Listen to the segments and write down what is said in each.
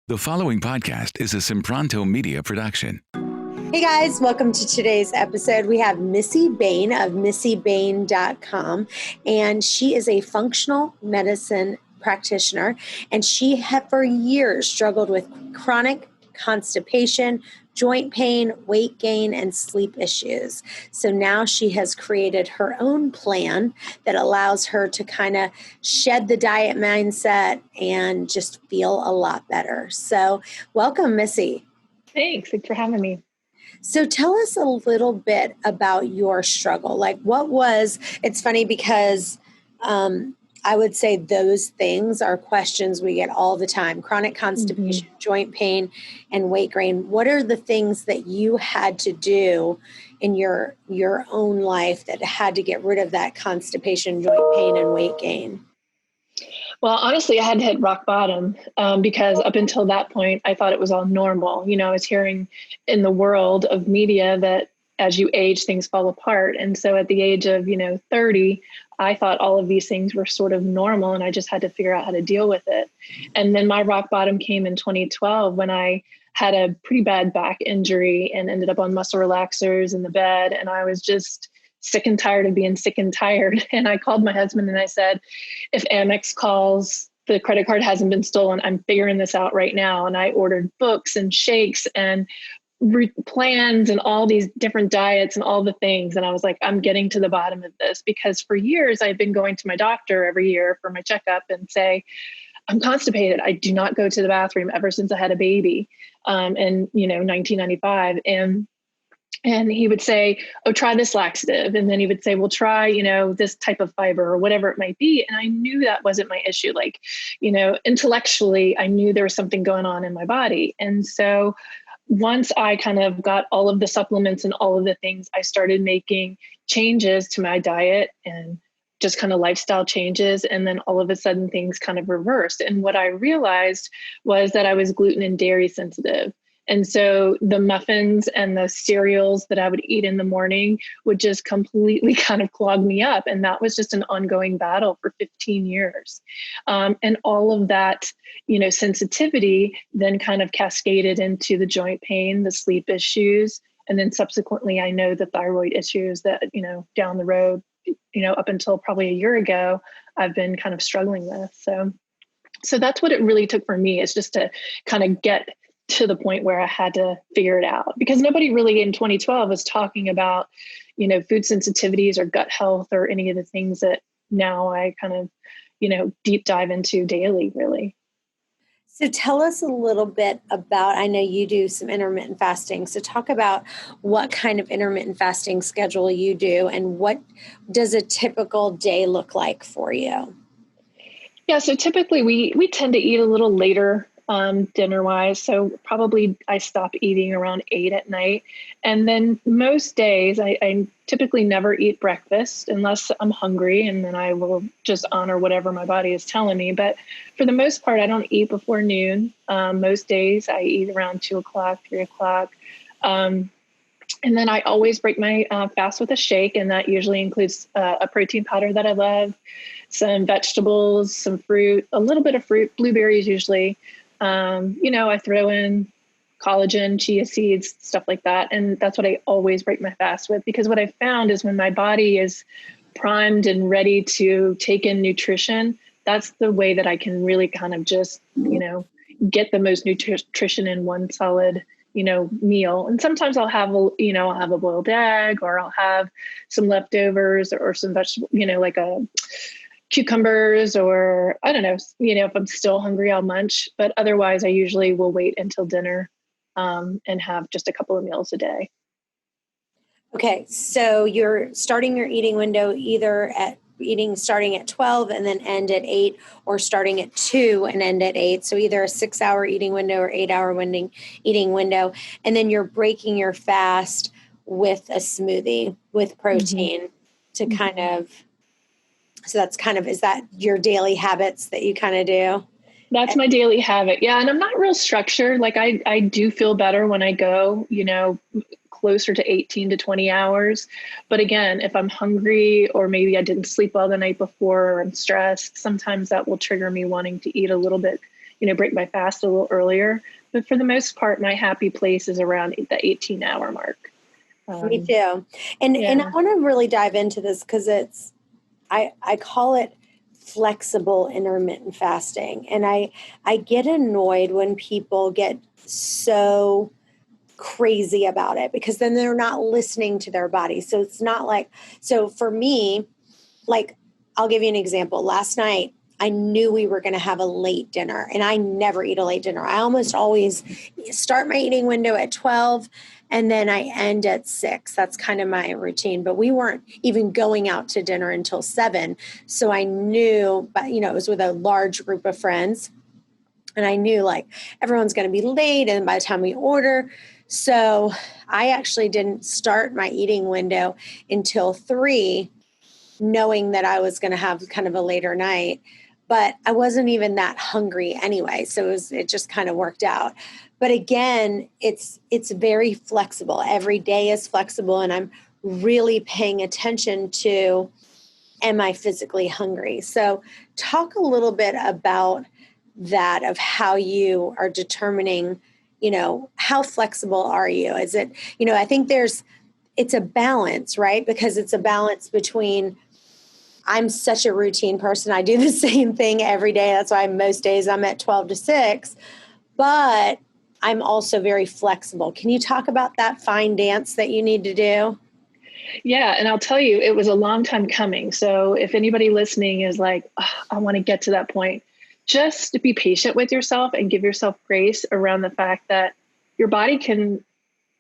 The following podcast is a SIMPRONTO Media production. Hey guys, welcome to today's episode. We have Missy Bane of MissyBane.com, and she is a functional medicine practitioner, and she had for years struggled with chronic constipation, joint pain, weight gain, and sleep issues. So now she has created her own plan that allows her to kind of shed the diet mindset and just feel a lot better. So welcome, Missy. Thanks for having me. So tell us a little bit about your struggle. Like it's funny because I would say those things are questions we get all the time: chronic constipation, joint pain, and weight gain. What are the things that you had to do in your own life that had to get rid of that constipation, joint pain, and weight gain? Well, honestly, I had to hit rock bottom because up until that point, I thought it was all normal. I was hearing in the world of media that as you age, things fall apart. And so at the age of, 30, I thought all of these things were sort of normal and I just had to figure out how to deal with it. And then my rock bottom came in 2012 when I had a pretty bad back injury and ended up on muscle relaxers in the bed. And I was just sick and tired of being sick and tired. And I called my husband and I said, if Amex calls, the credit card hasn't been stolen, I'm figuring this out right now. And I ordered books and shakes and plans and all these different diets and all the things. And I was like, I'm getting to the bottom of this, because for years I've been going to my doctor every year for my checkup and say, I'm constipated. I do not go to the bathroom ever since I had a baby in 1995. And he would say, oh, try this laxative. And then he would say, well, try, this type of fiber or whatever it might be. And I knew that wasn't my issue. Like, intellectually, I knew there was something going on in my body. And so once I kind of got all of the supplements and all of the things, I started making changes to my diet and just kind of lifestyle changes. And then all of a sudden things kind of reversed. And what I realized was that I was gluten and dairy sensitive. And so the muffins and the cereals that I would eat in the morning would just completely kind of clog me up. And that was just an ongoing battle for 15 years. And all of that, sensitivity then kind of cascaded into the joint pain, the sleep issues. And then subsequently, I know the thyroid issues that, down the road, up until probably a year ago, I've been kind of struggling with. So that's what it really took for me, is just to kind of get to the point where I had to figure it out, because nobody really in 2012 was talking about, food sensitivities or gut health or any of the things that now I kind of, deep dive into daily, really. So tell us a little bit about, I know you do some intermittent fasting. So talk about what kind of intermittent fasting schedule you do and what does a typical day look like for you? Yeah, so typically we tend to eat a little later dinner wise. So probably I stop eating around 8 at night. And then most days I typically never eat breakfast unless I'm hungry, and then I will just honor whatever my body is telling me. But for the most part, I don't eat before noon. Most days I eat around 2 o'clock, 3 o'clock. And then I always break my fast with a shake. And that usually includes a protein powder that I love, some vegetables, some fruit, a little bit of fruit, blueberries usually. I throw in collagen, chia seeds, stuff like that. And that's what I always break my fast with, because what I found is when my body is primed and ready to take in nutrition, that's the way that I can really kind of just, get the most nutrition in one solid, meal. And sometimes I'll have a boiled egg, or I'll have some leftovers or some vegetable, like cucumbers, or I don't know, if I'm still hungry, I'll munch, but otherwise I usually will wait until dinner and have just a couple of meals a day. Okay. So you're starting your eating window either starting at 12 and then end at 8, or starting at 2 and end at 8. So either a 6-hour eating window or 8-hour eating window. And then you're breaking your fast with a smoothie with protein to kind of, so that's kind of, is that your daily habits that you kind of do? That's my daily habit. Yeah. And I'm not real structured. Like I do feel better when I go, closer to 18 to 20 hours. But again, if I'm hungry, or maybe I didn't sleep well the night before, or I'm stressed, sometimes that will trigger me wanting to eat a little bit, break my fast a little earlier. But for the most part, my happy place is around the 18-hour mark. Me too. And I want to really dive into this because I call it flexible intermittent fasting. And I get annoyed when people get so crazy about it because then they're not listening to their body. So it's not like, so for me, like, I'll give you an example. Last night, I knew we were going to have a late dinner, and I never eat a late dinner. I almost always start my eating window at 12 and then I end at 6. That's kind of my routine, but we weren't even going out to dinner until 7. So I knew, but it was with a large group of friends, and I knew like everyone's going to be late. And by the time we order, so I actually didn't start my eating window until 3, knowing that I was going to have kind of a later night, but I wasn't even that hungry anyway. So it just kind of worked out. But again, it's very flexible. Every day is flexible, and I'm really paying attention to, am I physically hungry? So talk a little bit about that, of how you are determining, how flexible are you? Is it, I think it's a balance, right? Because it's a balance between, I'm such a routine person. I do the same thing every day. That's why most days I'm at 12 to 6, but I'm also very flexible. Can you talk about that fine dance that you need to do? Yeah. And I'll tell you, it was a long time coming. So if anybody listening is like, oh, I want to get to that point, just to be patient with yourself and give yourself grace around the fact that your body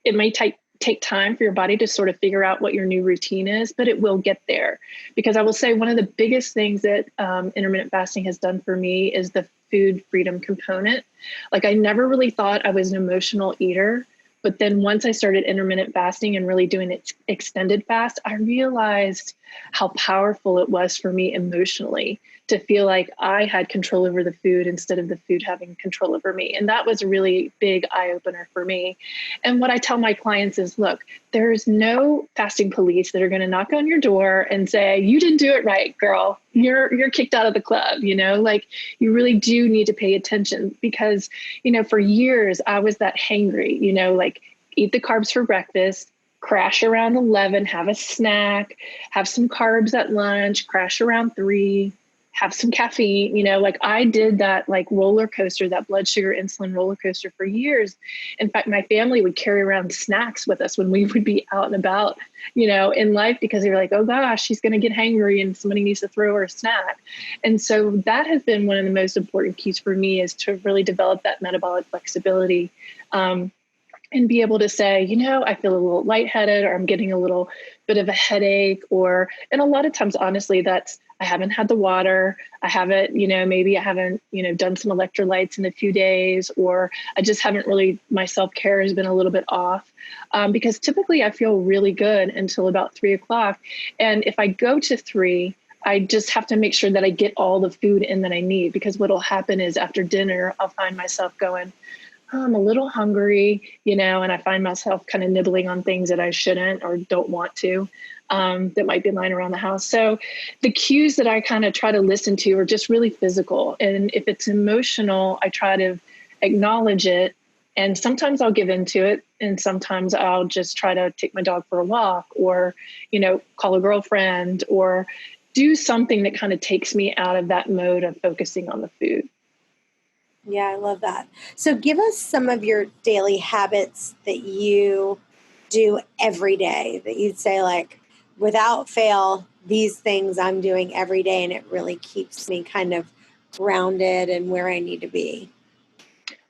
it may take time for your body to sort of figure out what your new routine is, but it will get there. Because I will say one of the biggest things that intermittent fasting has done for me is the food freedom component. Like, I never really thought I was an emotional eater, but then once I started intermittent fasting and really doing it extended fast, I realized how powerful it was for me emotionally to feel like I had control over the food instead of the food having control over me. And that was a really big eye opener for me. And what I tell my clients is, look, there's no fasting police that are going to knock on your door and say, you didn't do it right, girl. You're kicked out of the club. Like, you really do need to pay attention because, for years I was that hangry, like, eat the carbs for breakfast, crash around 11, have a snack, have some carbs at lunch, crash around 3, have some caffeine, like I did that like roller coaster, that blood sugar insulin roller coaster for years. In fact, my family would carry around snacks with us when we would be out and about, in life, because they were like, oh gosh, she's going to get hangry and somebody needs to throw her a snack. And so that has been one of the most important keys for me, is to really develop that metabolic flexibility. And be able to say, I feel a little lightheaded, or I'm getting a little bit of a headache, and a lot of times, honestly, I haven't had the water. I haven't, maybe I haven't, done some electrolytes in a few days, or I just haven't really, my self-care has been a little bit off. Because typically I feel really good until about 3 o'clock. And if I go to 3, I just have to make sure that I get all the food in that I need, because what'll happen is after dinner, I'll find myself going, I'm a little hungry, and I find myself kind of nibbling on things that I shouldn't or don't want to, that might be lying around the house. So the cues that I kind of try to listen to are just really physical. And if it's emotional, I try to acknowledge it. And sometimes I'll give into it. And sometimes I'll just try to take my dog for a walk, or, call a girlfriend, or do something that kind of takes me out of that mode of focusing on the food. Yeah, I love that. So give us some of your daily habits that you do every day, that you'd say, like, without fail, these things I'm doing every day, and it really keeps me kind of grounded and where I need to be.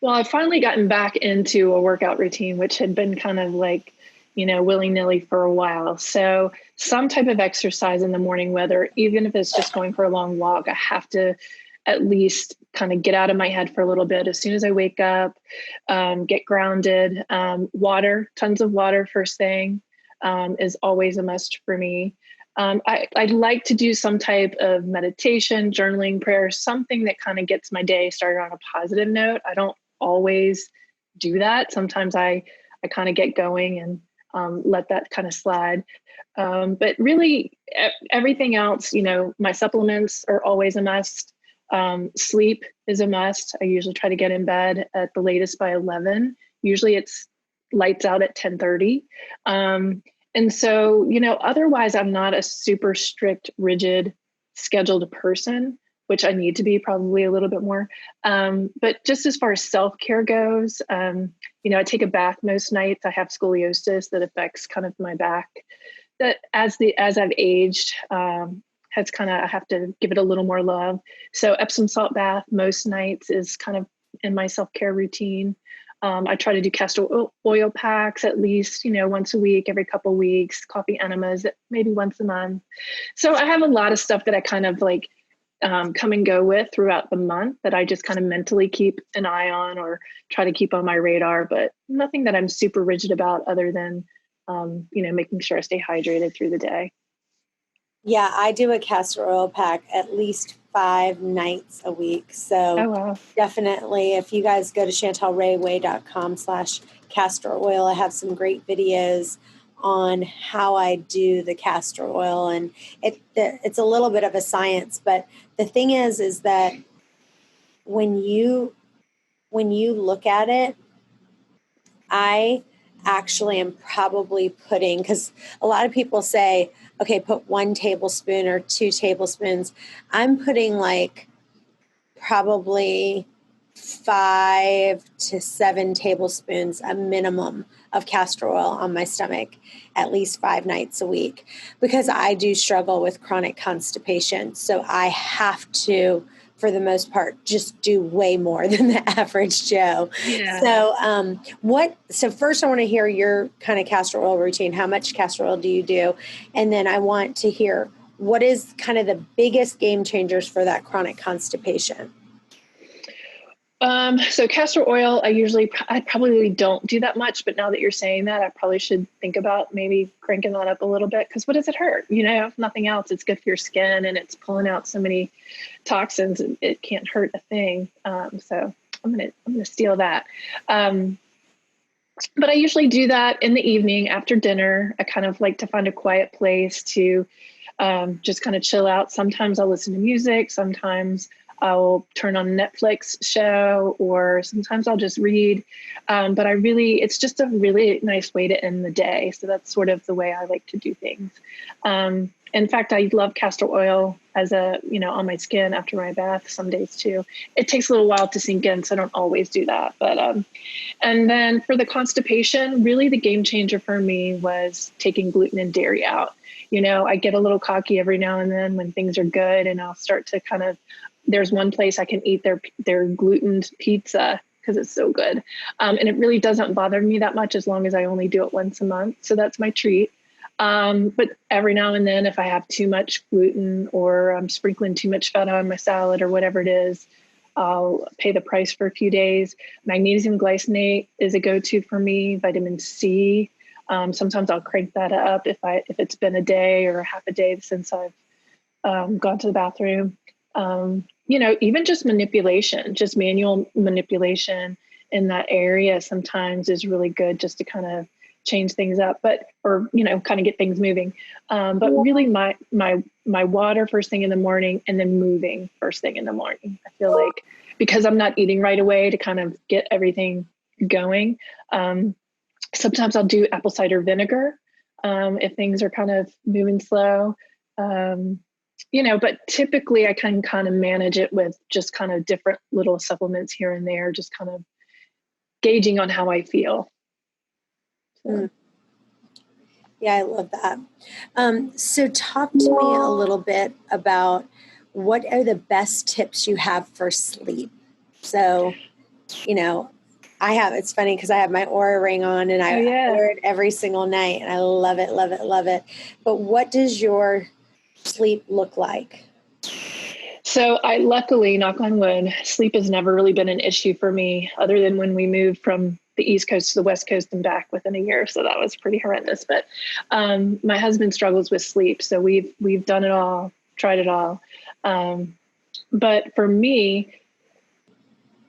Well, I've finally gotten back into a workout routine, which had been kind of like, willy-nilly for a while. So some type of exercise in the morning, whether even if it's just going for a long walk, I have to at least kind of get out of my head for a little bit as soon as I wake up, get grounded. Water, tons of water first thing, is always a must for me. I'd like to do some type of meditation, journaling, prayer, something that kind of gets my day started on a positive note. I don't always do that. Sometimes I kind of get going and let that kind of slide. But really everything else, my supplements are always a must. Sleep is a must. I usually try to get in bed at the latest by 11. Usually it's lights out at 10:30. And so, otherwise I'm not a super strict, rigid, scheduled person, which I need to be probably a little bit more. But just as far as self-care goes, I take a bath most nights. I have scoliosis that affects kind of my back. That as I've aged, I have to give it a little more love. So Epsom salt bath most nights is kind of in my self-care routine. I try to do castor oil packs at least, once a week, every couple of weeks, coffee enemas, maybe once a month. So I have a lot of stuff that I kind of like come and go with throughout the month that I just kind of mentally keep an eye on or try to keep on my radar, but nothing that I'm super rigid about other than, making sure I stay hydrated through the day. Yeah, I do a castor oil pack at least 5 nights a week. So Oh, wow. definitely, if you guys go to chantelrayway.com/castor oil, I have some great videos on how I do the castor oil. And it's a little bit of a science, but the thing is that when you look at it, I actually am probably putting, because a lot of people say, okay, put 1 tablespoon or 2 tablespoons. I'm putting like probably 5 to 7 tablespoons, a minimum of castor oil on my stomach, at least 5 nights a week, because I do struggle with chronic constipation. So I have to, for the most part, just do way more than the average Joe. Yeah. So first I want to hear your kind of castor oil routine. How much castor oil do you do? And then I want to hear what is kind of the biggest game changers for that chronic constipation. So castor oil, I probably don't do that much, but now that you're saying that, I probably should think about maybe cranking that up a little bit. Cause what does it hurt? If nothing else, it's good for your skin and it's pulling out so many toxins. It can't hurt a thing. So I'm going to steal that. But I usually do that in the evening after dinner. I kind of like to find a quiet place to, just kind of chill out. Sometimes I'll listen to music. Sometimes I'll turn on a Netflix show, or sometimes I'll just read. But it's just a really nice way to end the day. So that's sort of the way I like to do things. In fact, I love castor oil on my skin after my bath some days too. It takes a little while to sink in, so I don't always do that. But, and then for the constipation, really the game changer for me was taking gluten and dairy out. I get a little cocky every now and then when things are good, and I'll start to there's one place I can eat their gluten pizza because it's so good. And it really doesn't bother me that much as long as I only do it once a month. So that's my treat. But every now and then, if I have too much gluten or I'm sprinkling too much feta on my salad or whatever it is, I'll pay the price for a few days. Magnesium glycinate is a go-to for me. Vitamin C. Sometimes I'll crank that up if it's been a day or half a day since I've gone to the bathroom. Even just manipulation, just manual manipulation in that area sometimes is really good just to kind of change things up, kind of get things moving. But really my water first thing in the morning and then moving first thing in the morning. I feel like because I'm not eating right away to kind of get everything going. Sometimes I'll do apple cider vinegar if things are kind of moving slow. But typically I can kind of manage it with just kind of different little supplements here and there, just kind of gauging on how I feel. So. Yeah, I love that. So talk to me a little bit about what are the best tips you have for sleep? So, it's funny because I have my Oura ring on and I wear it every single night and I love it, love it, love it. But what does your sleep look like? So I luckily, knock on wood, sleep has never really been an issue for me other than when we moved from the East Coast to the West Coast and back within a year. So that was pretty horrendous. But my husband struggles with sleep. So we've done it all, tried it all. But for me,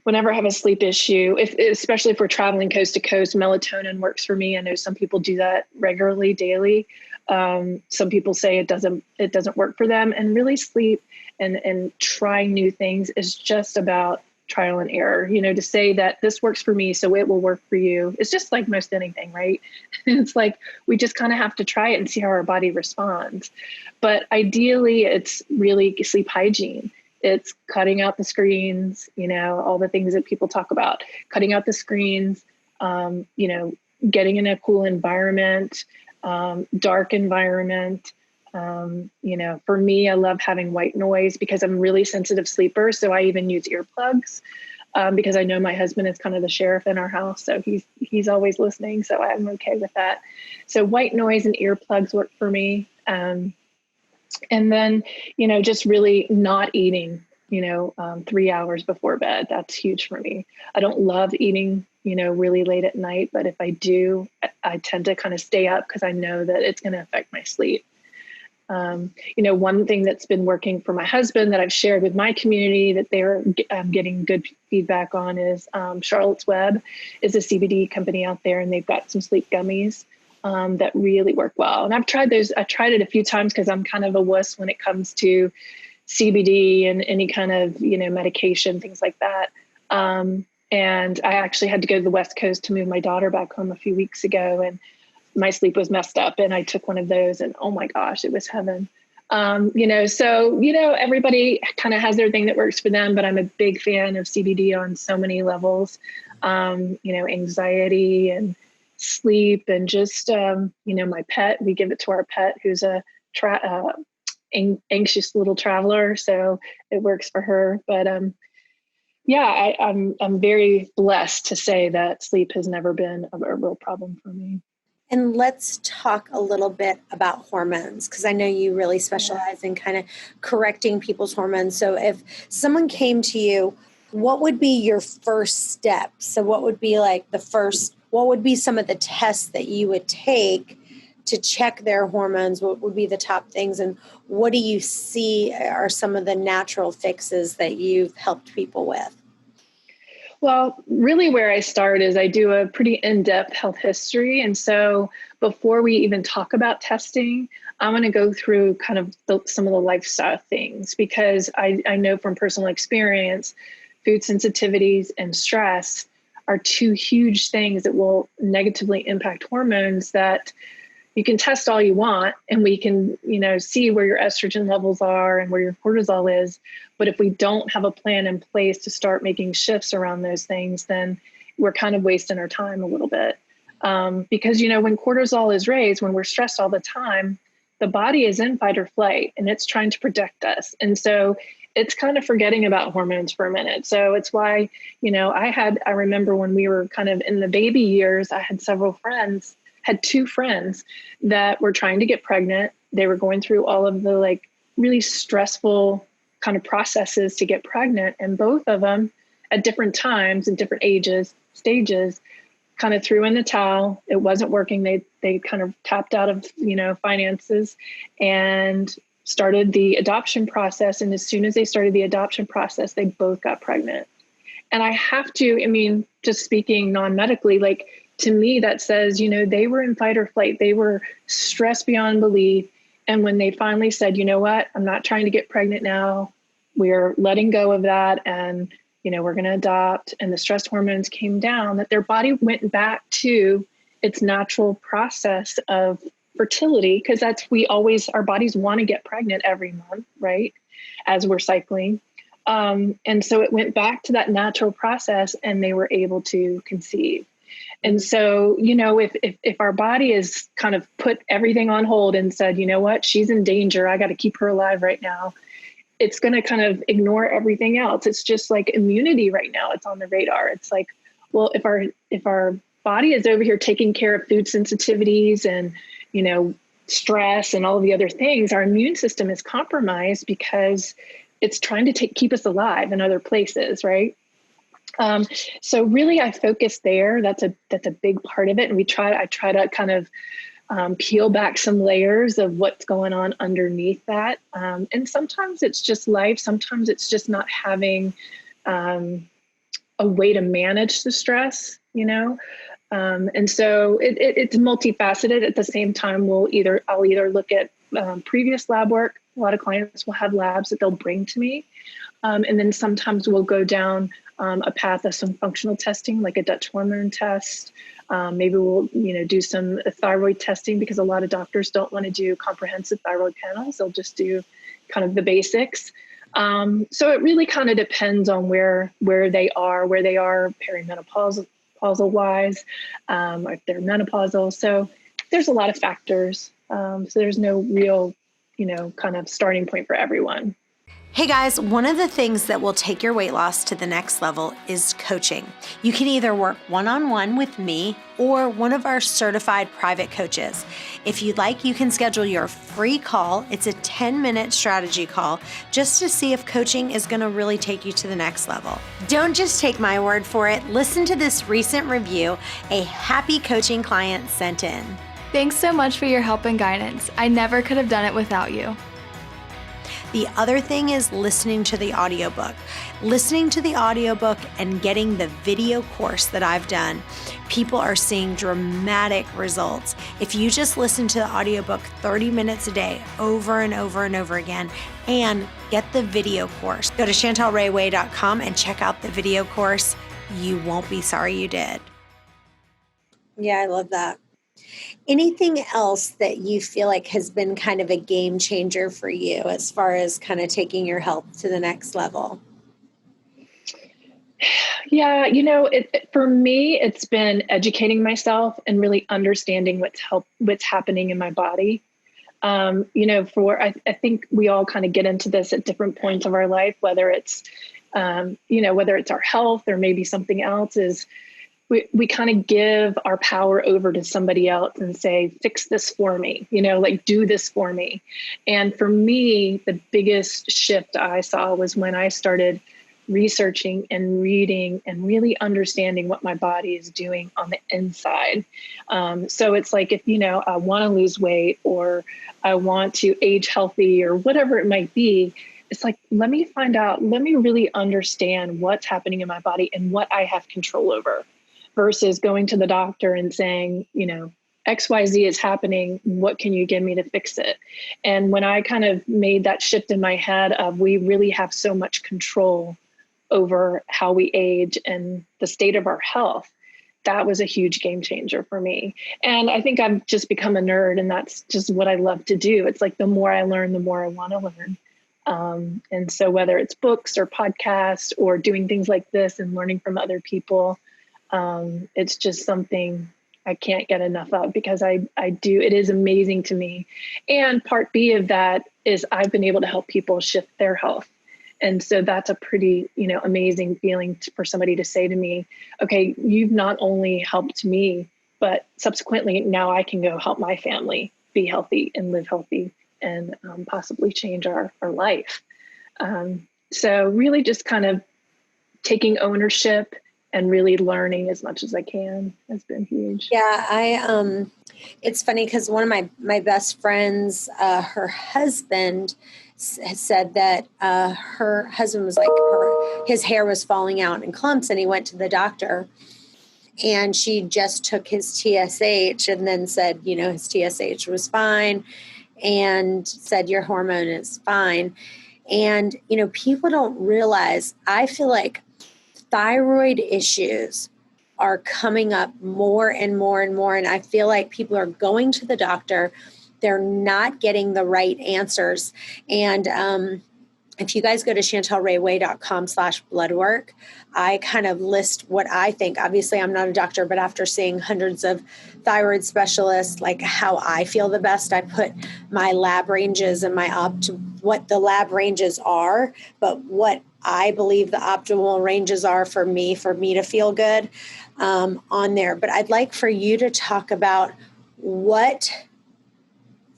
whenever I have a sleep issue, especially if we're traveling coast to coast, melatonin works for me. I know some people do that regularly, daily. Some people say it doesn't work for them. And really sleep and trying new things is just about trial and error. To say that this works for me, so it will work for you. It's just like most anything, right? It's like, we just kind of have to try it and see how our body responds. But ideally, it's really sleep hygiene. It's cutting out the screens, all the things that people talk about, cutting out the screens, getting in a cool environment, dark environment. For me, I love having white noise because I'm a really sensitive sleeper. So I even use earplugs because I know my husband is kind of the sheriff in our house. So he's always listening. So I'm okay with that. So white noise and earplugs work for me. And then, just really not eating, 3 hours before bed. That's huge for me. I don't love eating, really late at night, but if I do, I tend to kind of stay up because I know that it's going to affect my sleep. One thing that's been working for my husband that I've shared with my community that they're getting good feedback on is Charlotte's Web is a CBD company out there, and they've got some sleep gummies that really work well. And I've tried those. I tried it a few times because I'm kind of a wuss when it comes to CBD and any kind of, medication, things like that. And I actually had to go to the West Coast to move my daughter back home a few weeks ago, and my sleep was messed up, and I took one of those, and oh my gosh, it was heaven. Everybody kind of has their thing that works for them, but I'm a big fan of CBD on so many levels, anxiety and sleep, and just, my pet, we give it to our pet who's a anxious little traveler. So it works for her. But, I'm very blessed to say that sleep has never been a real problem for me. And let's talk a little bit about hormones, because I know you really specialize in kind of correcting people's hormones. So if someone came to you, what would be your first step? So what would be what would be some of the tests that you would take to check their hormones? What would be the top things? And what do you see are some of the natural fixes that you've helped people with? Well, really where I start is I do a pretty in-depth health history. And so before we even talk about testing, I'm going to go through kind of some of the lifestyle things, because I know from personal experience, food sensitivities and stress are two huge things that will negatively impact hormones that you can test all you want, and we can, see where your estrogen levels are and where your cortisol is. But if we don't have a plan in place to start making shifts around those things, then we're kind of wasting our time a little bit. Because, when cortisol is raised, when we're stressed all the time, the body is in fight or flight, and it's trying to protect us. And so it's kind of forgetting about hormones for a minute. So it's why, I remember when we were kind of in the baby years, I had two friends that were trying to get pregnant. They were going through all of the really stressful kind of processes to get pregnant. And both of them at different times and different stages, kind of threw in the towel. It wasn't working. They kind of tapped out of, finances and started the adoption process. And as soon as they started the adoption process, they both got pregnant. And I have to, just speaking non-medically, to me, that says, they were in fight or flight. They were stressed beyond belief. And when they finally said, you know what, I'm not trying to get pregnant now, we're letting go of that, and, we're going to adopt, and the stress hormones came down, that their body went back to its natural process of fertility, because our bodies want to get pregnant every month, right, as we're cycling. And so it went back to that natural process, and they were able to conceive. And so, if our body is kind of put everything on hold and said, you know what, she's in danger, I got to keep her alive right now, it's going to kind of ignore everything else. It's just like immunity right now. It's on the radar. It's like, well, if our body is over here taking care of food sensitivities and, stress and all of the other things, our immune system is compromised because it's trying to keep us alive in other places, right? So really I focus there. That's a big part of it. And I try to kind of peel back some layers of what's going on underneath that. And sometimes it's just life. Sometimes it's just not having a way to manage the stress, and so it's multifaceted. At the same time, I'll either look at previous lab work A lot of clients will have labs that they'll bring to me. And then sometimes we'll go down a path of some functional testing, like a Dutch hormone test. Maybe we'll, do some thyroid testing, because a lot of doctors don't want to do comprehensive thyroid panels. They'll just do kind of the basics. So it really kind of depends on where they are perimenopausal wise, or if they're menopausal. So there's a lot of factors. So there's no real, kind of starting point for everyone. Hey guys, one of the things that will take your weight loss to the next level is coaching. You can either work one-on-one with me or one of our certified private coaches. If you'd like, you can schedule your free call. It's a 10-minute strategy call just to see if coaching is going to really take you to the next level. Don't just take my word for it. Listen to this recent review a happy coaching client sent in. Thanks so much for your help and guidance. I never could have done it without you. The other thing is listening to the audiobook. Listening to the audiobook and getting the video course that I've done. People are seeing dramatic results. If you just listen to the audiobook 30 minutes a day over and over and over again and get the video course, go to chantelrayway.com and check out the video course. You won't be sorry you did. Yeah, I love that. Anything else that you feel like has been kind of a game changer for you as far as kind of taking your health to the next level? Yeah, for me, it's been educating myself and really understanding what's happening in my body. I think we all kind of get into this at different points of our life, whether it's, whether it's our health or maybe something else is. We kind of give our power over to somebody else and say, fix this for me, do this for me. And for me, the biggest shift I saw was when I started researching and reading and really understanding what my body is doing on the inside. So it's like, if, I want to lose weight or I want to age healthy or whatever it might be, it's like, let me find out, let me really understand what's happening in my body and what I have control over. Versus going to the doctor and saying, XYZ is happening. What can you give me to fix it? And when I kind of made that shift in my head of we really have so much control over how we age and the state of our health, that was a huge game changer for me. And I think I've just become a nerd, and that's just what I love to do. It's like the more I learn, the more I want to learn. And so whether it's books or podcasts or doing things like this and learning from other people, it's just something I can't get enough of, because it is amazing to me. And part B of that is I've been able to help people shift their health. And so that's a pretty, amazing feeling for somebody to say to me, okay, you've not only helped me, but subsequently now I can go help my family be healthy and live healthy and possibly change our life. So really just kind of taking ownership and really learning as much as I can has been huge. Yeah, it's funny because one of my best friends, her husband said that her husband was like, his hair was falling out in clumps, and he went to the doctor, and she just took his TSH and then said, his TSH was fine, and said your hormone is fine. And, people don't realize, I feel like thyroid issues are coming up more and more and more. And I feel like people are going to the doctor. They're not getting the right answers. And if you guys go to chantelrayway.com/bloodwork, I kind of list what I think. Obviously, I'm not a doctor, but after seeing hundreds of thyroid specialists, like how I feel the best, I put my lab ranges and what the lab ranges are, but what I believe the optimal ranges are for me to feel good on there. But I'd like for you to talk about what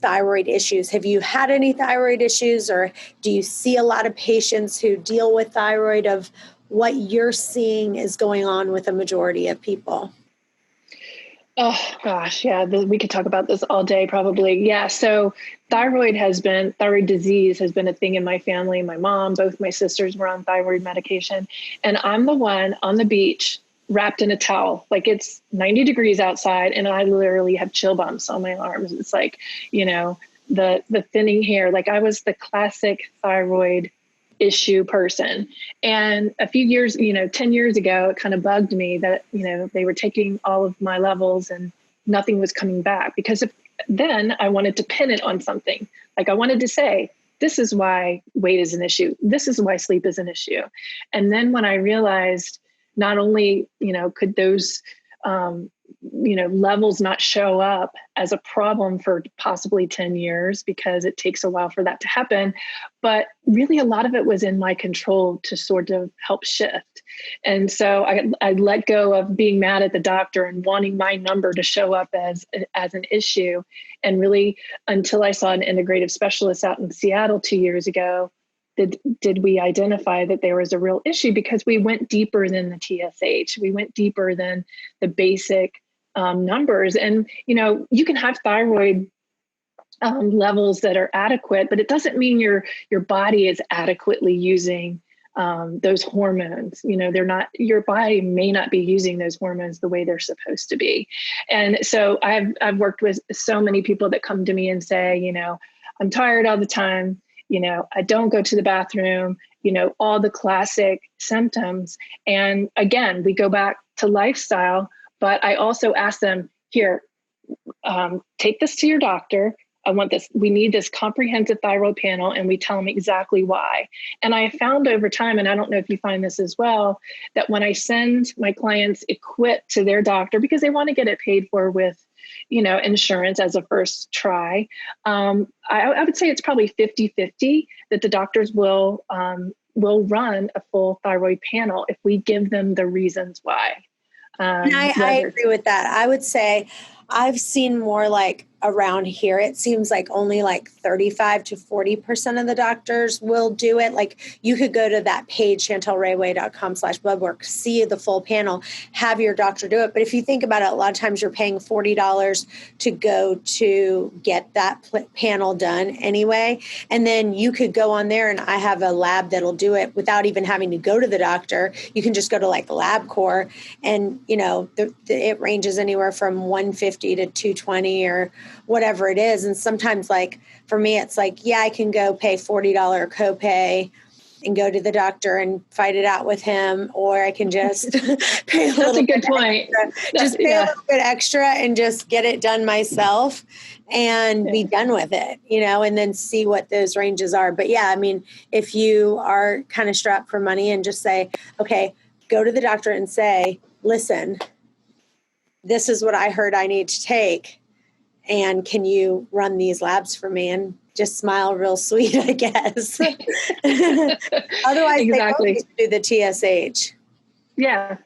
thyroid issues. Have you had any thyroid issues, or do you see a lot of patients who deal with thyroid, of what you're seeing is going on with a majority of people? Oh gosh, yeah, we could talk about this all day probably. Yeah, so thyroid disease has been a thing in my family. My mom, both my sisters were on thyroid medication, and I'm the one on the beach wrapped in a towel. Like it's 90 degrees outside and I literally have chill bumps on my arms. It's like, the thinning hair. Like I was the classic thyroid issue person. And a few years, 10 years ago, it kind of bugged me that, they were taking all of my levels and nothing was coming back, because then I wanted to pin it on something. Like I wanted to say, this is why weight is an issue. This is why sleep is an issue. And then when I realized not only, could those, levels not show up as a problem for possibly 10 years, because it takes a while for that to happen, but really a lot of it was in my control to sort of help shift. And so I let go of being mad at the doctor and wanting my number to show up as an issue. And really, until I saw an integrative specialist out in Seattle 2 years ago, did we identify that there was a real issue, because we went deeper than the TSH. We went deeper than the basic numbers. And, you can have thyroid levels that are adequate, but it doesn't mean your body is adequately using those hormones. Your body may not be using those hormones the way they're supposed to be. And so I've worked with so many people that come to me and say, I'm tired all the time. I don't go to the bathroom, all the classic symptoms. And again, we go back to lifestyle, but I also ask them, here, take this to your doctor. I want this. We need this comprehensive thyroid panel, and we tell them exactly why. And I found over time, and I don't know if you find this as well, that when I send my clients equipped to their doctor, because they want to get it paid for with, insurance as a first try, I would say it's probably 50-50 that the doctors will run a full thyroid panel if we give them the reasons why. And I agree with that. I would say I've seen more like around here, it seems like only like 35 to 40% of the doctors will do it. Like you could go to that page, chantelrayway.com/bloodwork, see the full panel, have your doctor do it. But if you think about it, a lot of times you're paying $40 to go to get that panel done anyway. And then you could go on there, and I have a lab that'll do it without even having to go to the doctor. You can just go to like LabCorp, and it ranges anywhere from $150 to $220 or whatever it is. And sometimes, like for me, it's like, yeah, I can go pay $40 copay and go to the doctor and fight it out with him, or I can just pay a little bit extra and just get it done myself and be done with it, and then see what those ranges are. But yeah, I mean, if you are kind of strapped for money and just say, okay, go to the doctor and say, listen, this is what I heard I need to take, and can you run these labs for me? And just smile real sweet, I guess. Otherwise, exactly. They do the TSH. Yeah.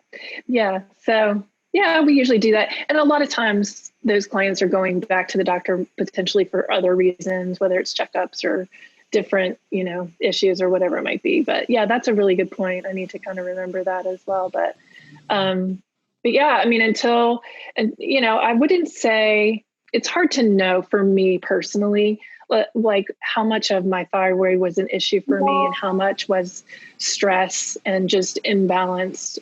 So, we usually do that. And a lot of times those clients are going back to the doctor potentially for other reasons, whether it's checkups or different, issues or whatever it might be. But yeah, that's a really good point. I need to kind of remember that as well. But yeah, I mean, I wouldn't say, it's hard to know for me personally, like how much of my thyroid was an issue for me and how much was stress and just imbalanced,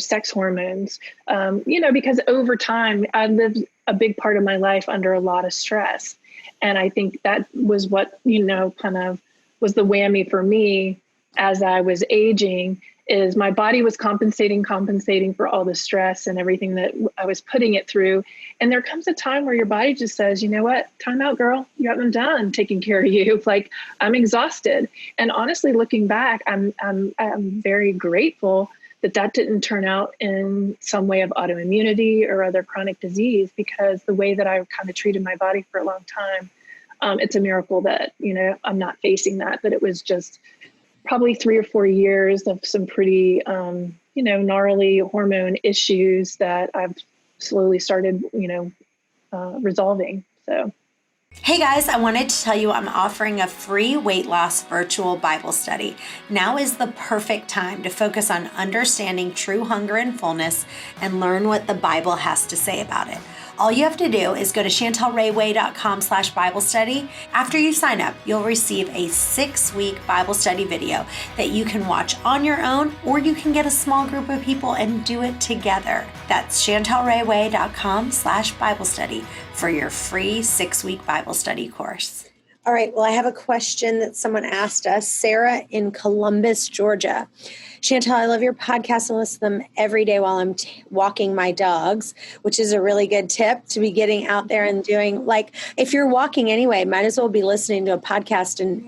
sex hormones, because over time I lived a big part of my life under a lot of stress. And I think that was what, kind of was the whammy for me as I was aging, is my body was compensating for all the stress and everything that I was putting it through. And there comes a time where your body just says, you know what, time out, girl, I'm done taking care of you. Like, I'm exhausted. And honestly, looking back, I'm very grateful that didn't turn out in some way of autoimmunity or other chronic disease, because the way that I kind of treated my body for a long time, it's a miracle that, I'm not facing that, but it was just probably 3 or 4 years of some pretty, gnarly hormone issues that I've slowly started, resolving. So. Hey guys, I wanted to tell you I'm offering a free weight loss virtual Bible study. Now is the perfect time to focus on understanding true hunger and fullness and learn what the Bible has to say about it. All you have to do is go to chantelrayway.com/Bible study. After you sign up, you'll receive a 6-week Bible study video that you can watch on your own, or you can get a small group of people and do it together. That's chantelrayway.com/Bible study for your free 6-week Bible study course. All right, well, I have a question that someone asked us, Sarah in Columbus, Georgia. Chantel, I love your podcast and listen to them every day while I'm walking my dogs, which is a really good tip to be getting out there and doing. Like, if you're walking anyway, might as well be listening to a podcast and,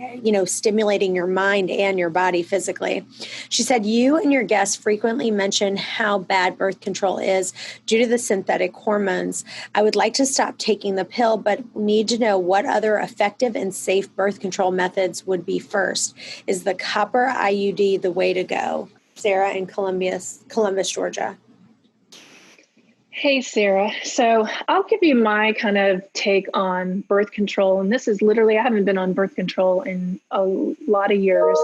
stimulating your mind and your body physically. She said, you and your guests frequently mention how bad birth control is due to the synthetic hormones. I would like to stop taking the pill, but need to know what other effective and safe birth control methods would be first. Is the copper IUD the way to go? Sarah in Columbus, Georgia. Hey, Sarah. So I'll give you my kind of take on birth control. And this is literally, I haven't been on birth control in a lot of years.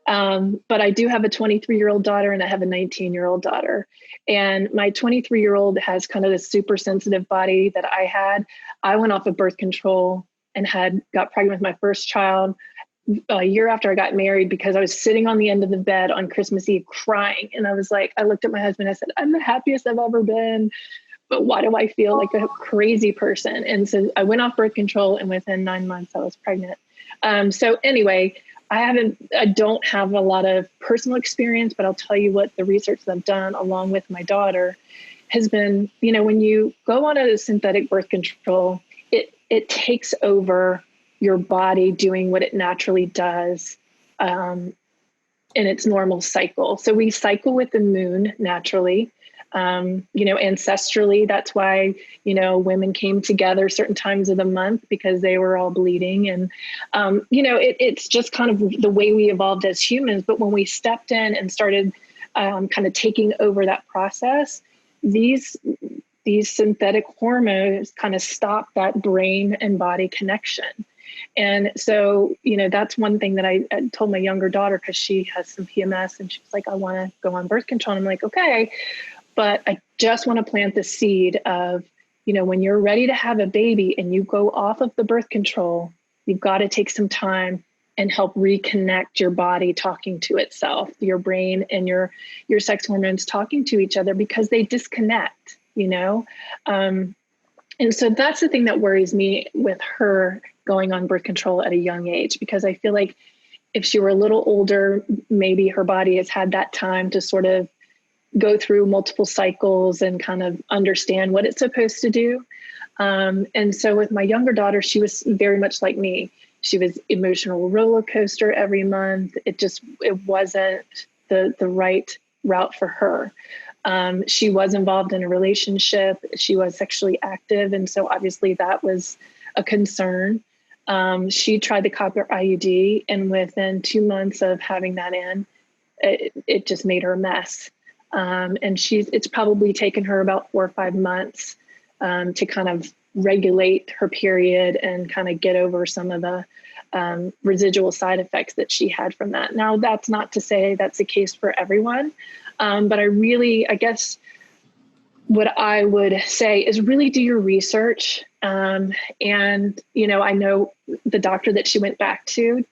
But I do have a 23-year-old daughter and I have a 19-year-old daughter. And my 23-year-old has kind of the super sensitive body that I had. I went off of birth control and got pregnant with my first child a year after I got married, because I was sitting on the end of the bed on Christmas Eve crying. And I was like, I looked at my husband, I said, I'm the happiest I've ever been, but why do I feel like a crazy person? And so I went off birth control and within 9 months I was pregnant. So anyway, I don't have a lot of personal experience, but I'll tell you what the research that I've done along with my daughter has been, when you go on a synthetic birth control, it takes over your body doing what it naturally does in its normal cycle. So we cycle with the moon naturally, ancestrally. That's why, women came together certain times of the month because they were all bleeding. And, it's just kind of the way we evolved as humans. But when we stepped in and started kind of taking over that process, these synthetic hormones kind of stop that brain and body connection. And so, that's one thing that I told my younger daughter, because she has some PMS and she was like, I want to go on birth control. And I'm like, okay, but I just want to plant the seed of, when you're ready to have a baby and you go off of the birth control, you've got to take some time and help reconnect your body talking to itself, your brain and your sex hormones talking to each other, because they disconnect, and so that's the thing that worries me with her going on birth control at a young age, because I feel like if she were a little older, maybe her body has had that time to sort of go through multiple cycles and kind of understand what it's supposed to do. And so with my younger daughter, she was very much like me. She was emotional roller coaster every month. It wasn't the right route for her. She was involved in a relationship. She was sexually active. And so obviously that was a concern. She tried the copper IUD, and within 2 months of having that in, it just made her a mess. And it's probably taken her about 4 or 5 months to kind of regulate her period and kind of get over some of the residual side effects that she had from that. Now, that's not to say that's the case for everyone. But I guess what I would say is really do your research. And, I know the doctor that she went back to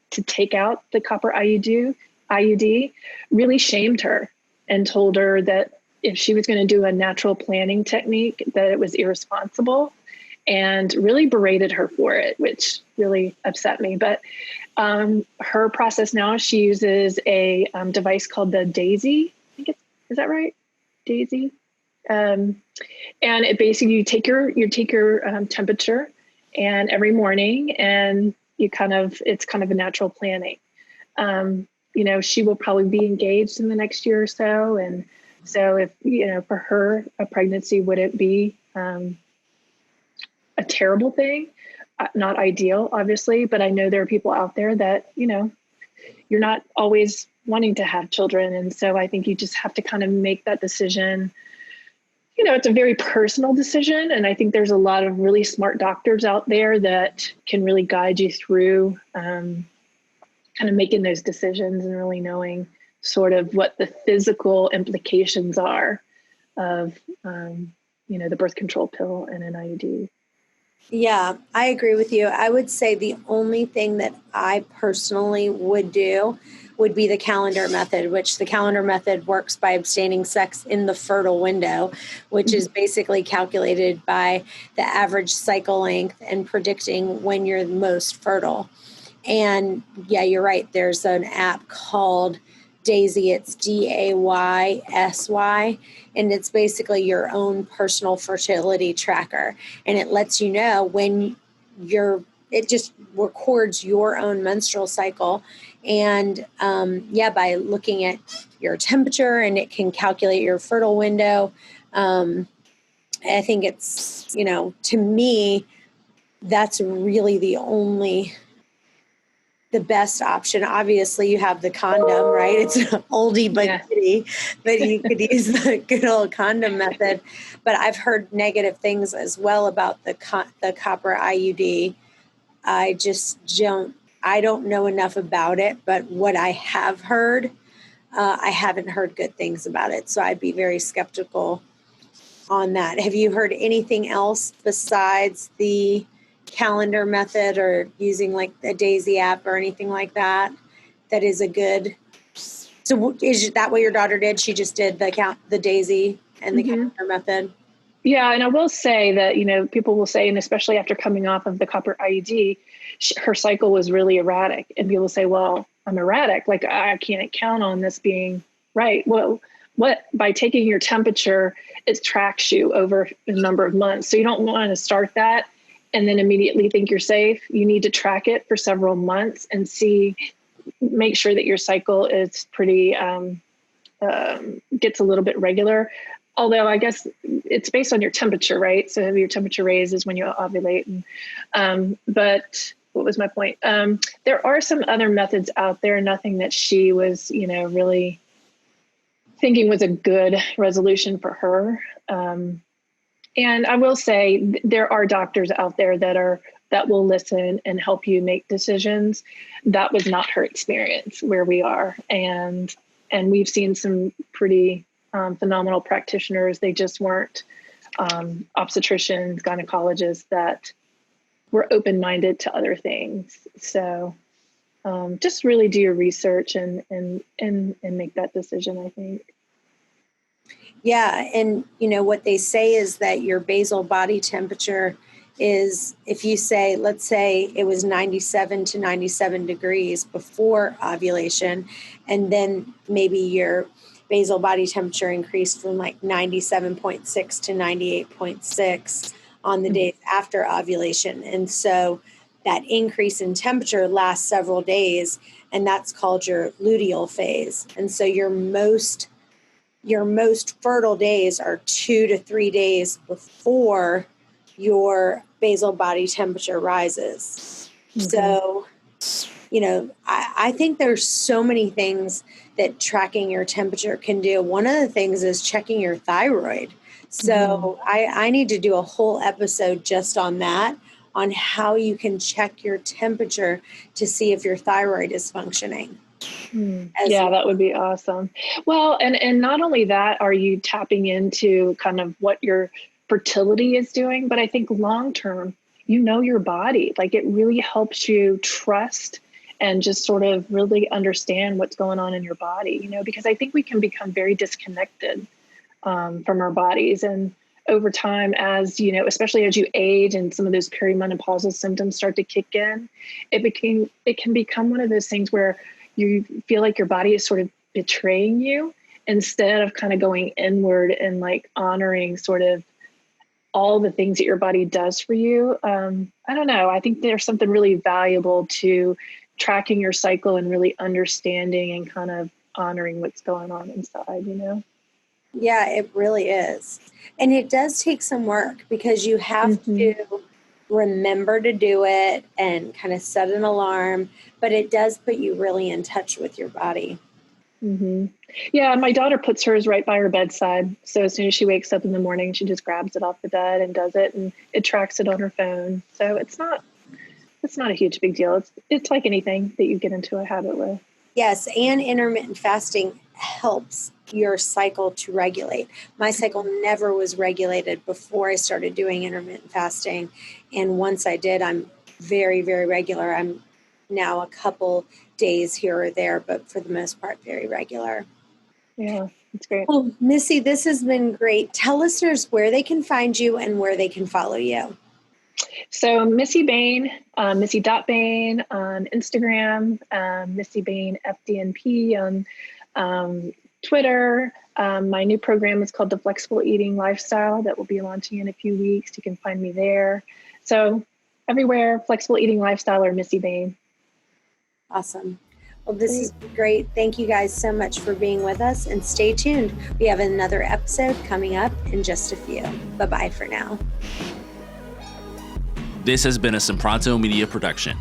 take out the copper IUD really shamed her and told her that if she was going to do a natural planning technique, that it was irresponsible, and really berated her for it, which really upset me. But her process now, she uses a device called the Daisy. Is that right? Daisy. And it basically, you take your temperature, and every morning, and it's kind of a natural planning. She will probably be engaged in the next year or so. And so if, for her, a pregnancy wouldn't be a terrible thing, not ideal, obviously, but I know there are people out there that, you're not always wanting to have children. And so I think you just have to kind of make that decision. It's a very personal decision. And I think there's a lot of really smart doctors out there that can really guide you through kind of making those decisions and really knowing sort of what the physical implications are of, the birth control pill and an IUD. Yeah, I agree with you. I would say the only thing that I personally would do would be the calendar method, which the calendar method works by abstaining sex in the fertile window, which is basically calculated by the average cycle length and predicting when you're most fertile. And yeah, you're right. There's an app called Daisy. It's DAYSY. And it's basically your own personal fertility tracker. And it lets you know when it just records your own menstrual cycle. And by looking at your temperature, and it can calculate your fertile window. I think it's, to me, that's really the best option. Obviously, you have the condom, right? It's an oldie but goodie, but you could use the good old condom method. But I've heard negative things as well about the copper IUD. I don't know enough about it, but what I have heard, I haven't heard good things about it. So I'd be very skeptical on that. Have you heard anything else besides the calendar method or using like a Daisy app or anything like that is a good? So is that what your daughter did? She just did the Daisy and the calendar method? Yeah. And I will say that, people will say, and especially after coming off of the copper IUD, her cycle was really erratic. And people say, well, I'm erratic. Like, I can't count on this being right. Well, by taking your temperature, it tracks you over a number of months. So you don't want to start that and then immediately think you're safe. You need to track it for several months and make sure that your cycle is pretty, gets a little bit regular. Although I guess it's based on your temperature, right? So if your temperature raises when you ovulate. But what was my point? There are some other methods out there, nothing that she was, really thinking was a good resolution for her. And I will say there are doctors out there that will listen and help you make decisions. That was not her experience where we are. And we've seen some pretty phenomenal practitioners. They just weren't obstetricians, gynecologists that were open-minded to other things. So just really do your research and make that decision, I think. Yeah. And, what they say is that your basal body temperature is, if you say, let's say it was 97 to 97 degrees before ovulation, and then maybe your basal body temperature increased from like 97.6 to 98.6 on the days after ovulation. And so that increase in temperature lasts several days, and that's called your luteal phase. And so your most fertile days are 2 to 3 days before your basal body temperature rises. So, I think there's so many things that tracking your temperature can do. One of the things is checking your thyroid. So I need to do a whole episode just on that, on how you can check your temperature to see if your thyroid is functioning. That would be awesome. Well, and not only that, are you tapping into kind of what your fertility is doing, but I think long-term, your body, like it really helps you trust and just sort of really understand what's going on in your body, because I think we can become very disconnected from our bodies. And over time, as especially as you age and some of those perimenopausal symptoms start to kick in, it can become one of those things where you feel like your body is sort of betraying you instead of kind of going inward and like honoring sort of all the things that your body does for you. I don't know. I think there's something really valuable to tracking your cycle and really understanding and kind of honoring what's going on inside, Yeah, it really is. And it does take some work because you have to remember to do it and kind of set an alarm, but it does put you really in touch with your body. Yeah, my daughter puts hers right by her bedside. So as soon as she wakes up in the morning, she just grabs it off the bed and does it, and it tracks it on her phone. So it's not a huge big deal. It's like anything that you get into a habit with. Yes, and intermittent fasting helps your cycle to regulate. My cycle never was regulated before I started doing intermittent fasting. And once I did, I'm very, very regular. I'm now a couple days here or there, but for the most part, very regular. Yeah, that's great. Well, Missy, this has been great. Tell listeners where they can find you and where they can follow you. So Missy Bane, Missy.Bane on Instagram, Missy Bane FDNP on Twitter. My new program is called the Flexible Eating Lifestyle that will be launching in a few weeks. You can find me there. So everywhere, Flexible Eating Lifestyle or Missy Bane. Awesome. Well, this is great. Thank you guys so much for being with us, and stay tuned. We have another episode coming up in just a few. Bye-bye for now. This has been a SIMPRONTO Media production.